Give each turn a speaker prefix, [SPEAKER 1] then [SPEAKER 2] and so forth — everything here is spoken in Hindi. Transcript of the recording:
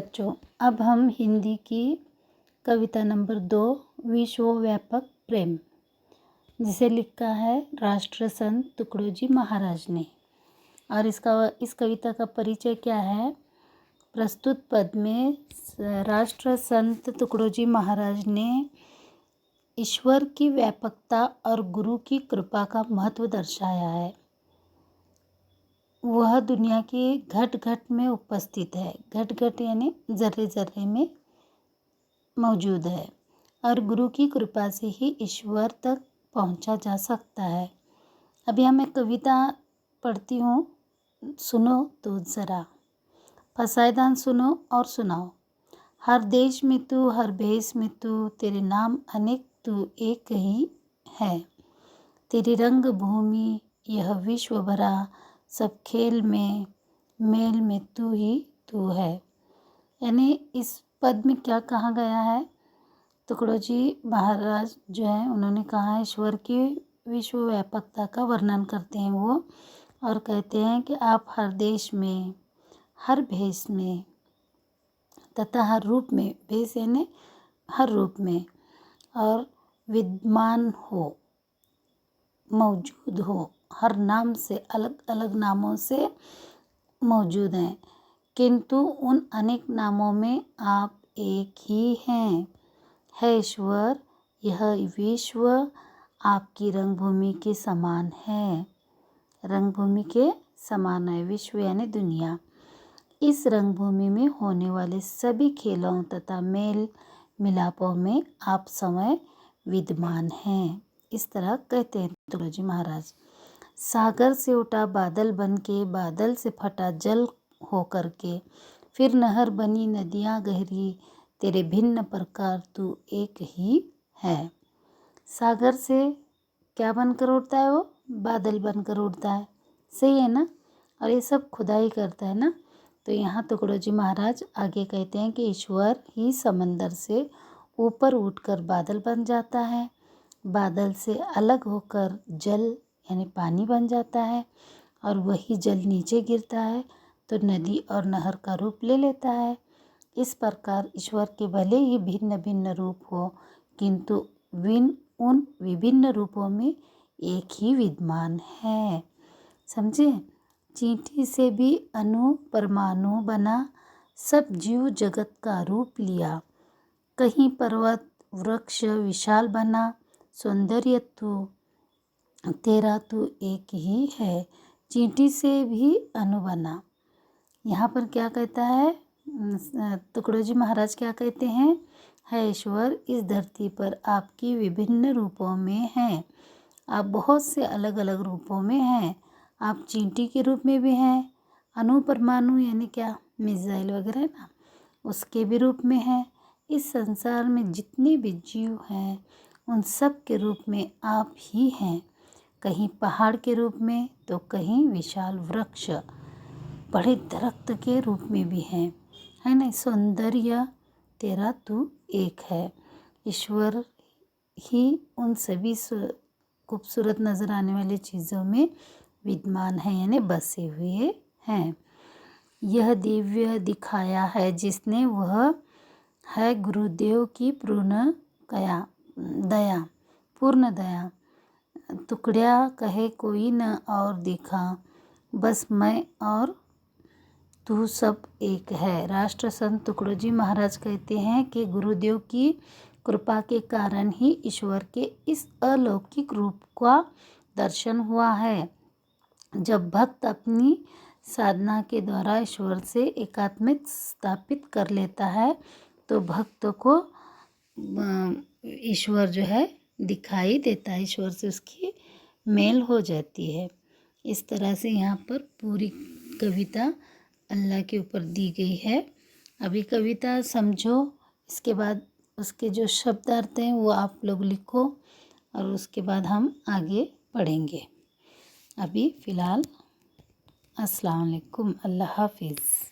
[SPEAKER 1] बच्चों, अब हम हिंदी की कविता नंबर 2 विश्वव्यापक प्रेम, जिसे लिखा है राष्ट्र संत तुकडोजी महाराज ने। और इस कविता का परिचय क्या है? प्रस्तुत पद में राष्ट्र संत तुकडोजी महाराज ने ईश्वर की व्यापकता और गुरु की कृपा का महत्व दर्शाया है। वह दुनिया के घट घट में उपस्थित है। घट घट यानी जर्रे जर्रे में मौजूद है और गुरु की कृपा से ही ईश्वर तक पहुंचा जा सकता है। अभी हम एक कविता पढ़ती हूँ, सुनो तो ज़रा। फसायदान सुनो और सुनाओ। हर देश में तू, हर भेष में तू, तेरे नाम अनेक तू एक ही है। तेरी रंग भूमि यह विश्व भरा, सब खेल में मेल में तू ही तू है। यानी इस पद में क्या कहा गया है? तुकडोजी महाराज जो है उन्होंने कहा है ईश्वर की विश्वव्यापकता का वर्णन करते हैं वो, और कहते हैं कि आप हर देश में, हर भेष में तथा हर रूप में, भेष यानी हर रूप में, और विद्यमान हो, मौजूद हो, हर नाम से, अलग अलग नामों से मौजूद हैं, किंतु उन अनेक नामों में आप एक ही हैं। है ईश्वर, यह विश्व आपकी रंगभूमि के समान है। रंगभूमि के समान है, विश्व यानी दुनिया। इस रंगभूमि में होने वाले सभी खेलों तथा मेल मिलापों में आप समय विद्यमान हैं। इस तरह कहते हैं तुकडोजी महाराज। सागर से उठा बादल बन के, बादल से फटा जल हो कर के, फिर नहर बनी नदियाँ गहरी, तेरे भिन्न प्रकार तू एक ही है। सागर से क्या बनकर उठता है? वो बादल बनकर उठता है, सही है ना? और ये सब खुदाई करता है ना। तो यहाँ तुकडोजी महाराज आगे कहते हैं कि ईश्वर ही समंदर से ऊपर उठकर बादल बन जाता है, बादल से अलग होकर जल यानी पानी बन जाता है, और वही जल नीचे गिरता है तो नदी और नहर का रूप ले लेता है। इस प्रकार ईश्वर के भले ही भिन्न भिन्न रूप हो, किंतु उन विभिन्न रूपों में एक ही विद्यमान है। समझे? चींटी से भी अणु परमाणु बना, सब जीव जगत का रूप लिया। कहीं पर्वत वृक्ष विशाल बना, सौंदर्य तेरा तू एक ही है। चींटी से भी अणु बना। यहाँ पर क्या कहता है तुकडोजी महाराज? क्या कहते हैं? है ईश्वर, इस धरती पर आपकी विभिन्न रूपों में हैं। आप बहुत से अलग अलग रूपों में हैं। आप चींटी के रूप में भी हैं, अणु परमाणु यानी क्या, मिसाइल वगैरह ना, उसके भी रूप में हैं। इस संसार में जितने भी जीव हैं उन सब के रूप में आप ही हैं। कहीं पहाड़ के रूप में तो कहीं विशाल वृक्ष, बड़े दरख्त के रूप में भी हैं, है ना? सौंदर्य तेरा तू एक है। ईश्वर ही उन सभी खूबसूरत नज़र आने वाली चीज़ों में विद्यमान है, यानी बसे हुए हैं। यह दिव्य दिखाया है जिसने, वह है गुरुदेव की पूर्ण दया। टुकड़ा कहे कोई न और दिखा, बस मैं और तू सब एक है। राष्ट्र संत तुकडोजी महाराज कहते हैं कि गुरुदेव की कृपा के कारण ही ईश्वर के इस अलौकिक रूप का दर्शन हुआ है। जब भक्त अपनी साधना के द्वारा ईश्वर से एकात्मित स्थापित कर लेता है तो भक्त को ईश्वर जो है दिखाई देता है, ईश्वर से उसकी मेल हो जाती है। इस तरह से यहाँ पर पूरी कविता अल्लाह के ऊपर दी गई है। अभी कविता समझो, इसके बाद उसके जो शब्दार्थ हैं वो आप लोग लिखो, और उसके बाद हम आगे पढ़ेंगे। अभी फ़िलहाल अस्सलाम वालेकुम, अल्लाह हाफिज़।